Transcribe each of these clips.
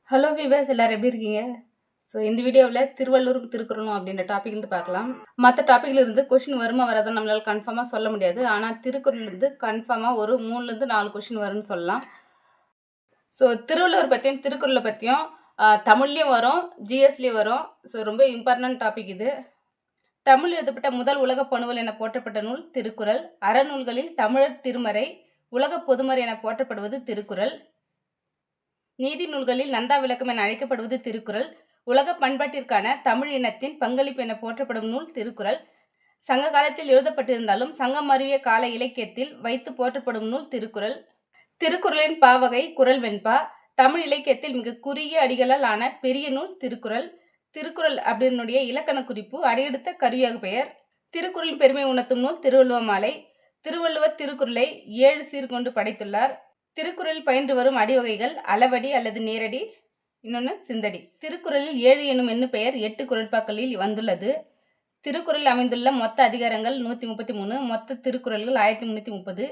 Hello viewers, எல்லாரும் எப்படி இருக்கீங்க? ஸோ இந்த வீடியோவில் திருவள்ளூரும் திருக்குறளும் அப்படின்ற டாபிக் இருந்து பார்க்கலாம். மற்ற டாப்பிக்ல இருந்து கொஷின் வருமா வராதான் நம்மளால் கன்ஃபார்மாக சொல்ல முடியாது. ஆனால் திருக்குறள்லேருந்து கன்ஃபார்மாக ஒரு 3லேருந்து 4 கொஷின் வரும்னு சொல்லலாம். ஸோ திருவள்ளுவர் பற்றியும் திருக்குறளை பற்றியும் தமிழ்லேயும் வரும், ஜிஎஸ்லேயும் வரும். ஸோ ரொம்ப இம்பார்ட்டன்ட் டாபிக் இது. தமிழ் எழுதப்பட்ட முதல் உலக பணுவல் என போற்றப்பட்ட நூல் திருக்குறள். அறநூல்களில் தமிழர் திருமறை, உலக பொதுமறை என போற்றப்படுவது திருக்குறள். நீதி நூல்களில் நந்தா விளக்கம் என அழைக்கப்படுவது திருக்குறள். உலக பண்பாட்டிற்கான தமிழ் இனத்தின் பங்களிப்பு என போற்றப்படும் நூல் திருக்குறள். சங்க காலத்தில் எழுதப்பட்டிருந்தாலும் சங்கம் அறிவிய கால இலக்கியத்தில் வைத்து போற்றப்படும் நூல் திருக்குறள். திருக்குறளின் பாவகை குறள் வெண்பா. தமிழ் இலக்கியத்தில் மிக குறுகிய அடிகளால் ஆன பெரிய நூல் திருக்குறள். திருக்குறள் அப்படின்னுடைய இலக்கண குறிப்பு அடியெடுத்த கருவியாக பெயர். திருக்குறளின் பெருமை உணர்த்தும் நூல் திருவள்ளுவ மாலை. திருவள்ளுவர் திருக்குறளை 7 சீர்கொண்டு படைத்துள்ளார். திருக்குறளில் பயின்று வரும் அடிவகைகள் அளவடி அல்லது நேரடி, இன்னொன்று சிந்தடி. திருக்குறளில் 7 எனும் எண்ணு பெயர் 8 குறள்பாக்களில் வந்துள்ளது. திருக்குறளில் அமைந்துள்ள மொத்த அதிகாரங்கள் 133, மொத்த திருக்குறள்கள் 1330.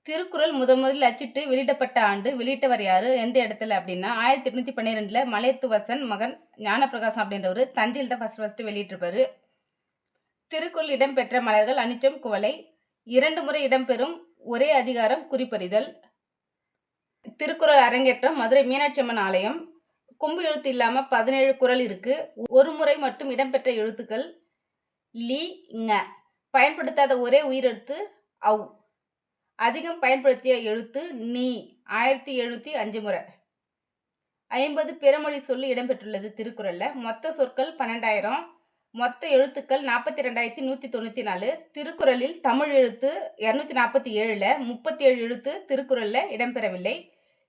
திருக்குறள் முதலில் அச்சிட்டு வெளியிடப்பட்ட ஆண்டு, வெளியிட்டவர் யாரு, எந்த இடத்துல அப்படின்னா 1812 மலையத்துவசன் மகன் ஞானப்பிரகாசம் அப்படின்றவர் தஞ்சையில் தான் ஃபர்ஸ்ட் வெளியிட்டிருப்பாரு. திருக்குறள் இடம்பெற்ற மலர்கள் அனிச்சம், குவளை. 2 முறை இடம்பெறும் ஒரே அதிகாரம் குறிப்பறிதல். திருக்குறள் அரங்கேற்றம் மதுரை மீனாட்சி அம்மன் ஆலயம். கொம்பு எழுத்து இல்லாம 17 குறள் இருக்கு. ஒரு முறை மட்டும் இடம்பெற்ற எழுத்துக்கள் லி, ங. பயன்படுத்தாத ஒரே உயிரெழுத்து அவ். அதிகம் பயன்படுத்திய எழுத்து நீ, 1705 முறை. 50 பிறமொழி சொல்லு இடம்பெற்றுள்ளது திருக்குறள்ல. மொத்த சொற்கள் 12,000. மொத்த எழுத்துக்கள் 42,194. திருக்குறளில் தமிழ் எழுத்து 247ல 37 எழுத்து திருக்குறள்ல இடம்பெறவில்லை.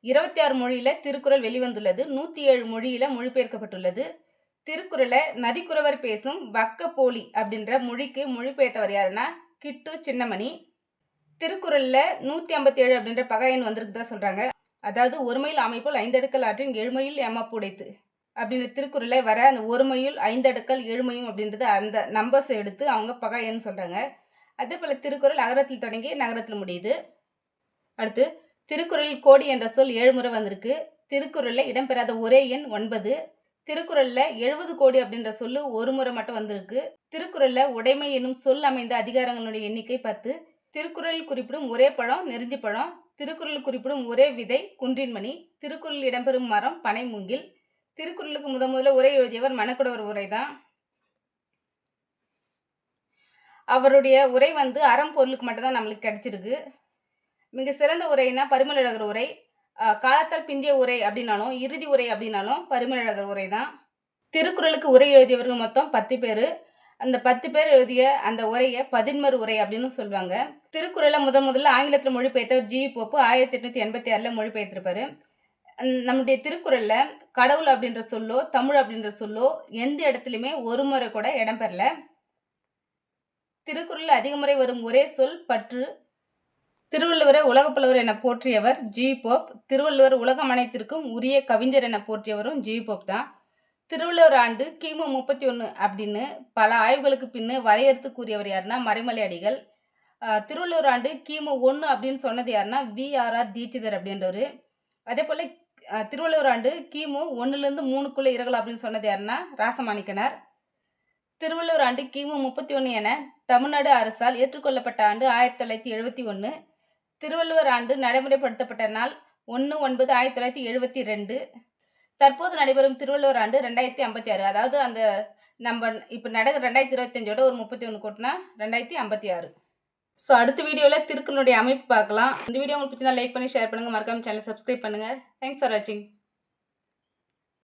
26 மொழியில திருக்குறள் வெளிவந்துள்ளது. 107 மொழியில மொழிபெயர்க்கப்பட்டுள்ளது. திருக்குறளை நரிக்குறவர் பேசும் வக்க போலி அப்படின்ற மொழிக்கு மொழிபெயர்த்தவர் யாருன்னா கிட்டு சின்னமணி. திருக்குறள்ல 157 அப்படின்ற பகையன் வந்திருக்குதா சொல்றாங்க. அதாவது ஒருமையில் அமைப்போல் 5 அடுக்கல் ஆற்றின் எழுமையில் ஏமாப்பு உடைத்து அப்படின்ற திருக்குறளை வர அந்த ஒருமையில் 5 அடுக்கல் எழுமையும் அப்படின்றது அந்த நம்பர்ஸ் எடுத்து அவங்க பகையன்னு சொல்றாங்க. அதே போல திருக்குறள் அகரத்தில் தொடங்கி நகரத்தில் முடியுது. அடுத்து திருக்குறளில் கோடி என்ற சொல் 7 முறை வந்திருக்கு. திருக்குறளில் இடம்பெறாத ஒரே எண் 9. திருக்குறளில் 70 கோடி அப்படின்ற சொல்லு ஒரு முறை மட்டும் வந்திருக்கு. திருக்குறளில் உடைமை என்னும் சொல் அமைந்த அதிகாரங்களுடைய எண்ணிக்கை 10. திருக்குறளில் குறிப்பிடும் ஒரே பழம் நெருஞ்சி பழம். திருக்குறளில் குறிப்பிடும் ஒரே விதை குன்றின்மணி. திருக்குறளில் இடம்பெறும் மரம் பனை மூங்கில். திருக்குறளுக்கு முதல்ல உரை எழுதியவர் மணக்குடவர் உரை தான். அவருடைய உரை அறம் பொருளுக்கு மட்டும்தான் நம்மளுக்கு கிடைச்சிருக்கு. மிக சிறந்த உரைனா பரிமளழகர் உரை. காலத்தால் பிந்திய உரை அப்படின்னாலும் இறுதி உரை அப்படின்னாலும் பரிமளழகர் உரை தான். திருக்குறளுக்கு உரை எழுதியவர்கள் மொத்தம் 10 பேர். அந்த 10 பேர் எழுதிய அந்த உரையை பதின்மர் உரை அப்படின்னு சொல்லுவாங்க. திருக்குறளை முதல்ல ஆங்கிலத்தில் மொழிபெயர்த்தவர் ஜி போப்பு 1886 மொழிபெயர்த்திருப்பாரு. நம்முடைய திருக்குறளில் கடவுள் அப்படின்ற சொல்லோ தமிழ் அப்படின்ற சொல்லோ எந்த இடத்துலையுமே ஒரு முறை கூட இடம்பெறல. திருக்குறளில் அதிக முறை வரும் ஒரே சொல் பற்று. திருவள்ளுவரை உலகப்புலவர் என போற்றியவர் ஜி போப். திருவள்ளுவர் உலகம் அனைத்திற்கும் உரிய கவிஞர் என போற்றியவரும் ஜி போப் தான். திருவள்ளுவர் ஆண்டு கிமு 31 அப்படின்னு பல ஆய்வுகளுக்கு பின்னு வரையறுத்து கூறியவர் யாருன்னா மறைமலை அடிகள். திருவள்ளுவர் ஆண்டு கிமு 1 அப்படின்னு சொன்னது யாருன்னா VRR தீட்சிதர் அப்படின்றவர். அதே போல் திருவள்ளுவர் ஆண்டு கிமு 1லேருந்து 3க்குள்ளே இருக்கலாம் அப்படின்னு சொன்னது யாருன்னா ராசமாணிக்கனார். திருவள்ளுவர் ஆண்டு கிமு 31 என தமிழ்நாடு அரசால் ஏற்றுக்கொள்ளப்பட்ட ஆண்டு 1971. திருவள்ளுவர் ஆண்டு நடைமுறைப்படுத்தப்பட்ட நாள் 1/9/1972. தற்போது நடைபெறும் திருவள்ளுவர் ஆண்டு 2056. அதாவது அந்த நம்ம இப்போ நடக்கிற 2025ஓட ஒரு 31 கூட்டினா 2056. ஸோ அடுத்த வீடியோவில் திருக்குறளுடைய அமைப்பு பார்க்கலாம். இந்த வீடியோ உங்களுக்கு பிடிச்சிருந்தா லைக் பண்ணி ஷேர் பண்ணுங்கள். மறக்காம சேனலை சப்ஸ்கிரைப் பண்ணுங்கள். தேங்க்ஸ் ஃபார் வாட்சிங்.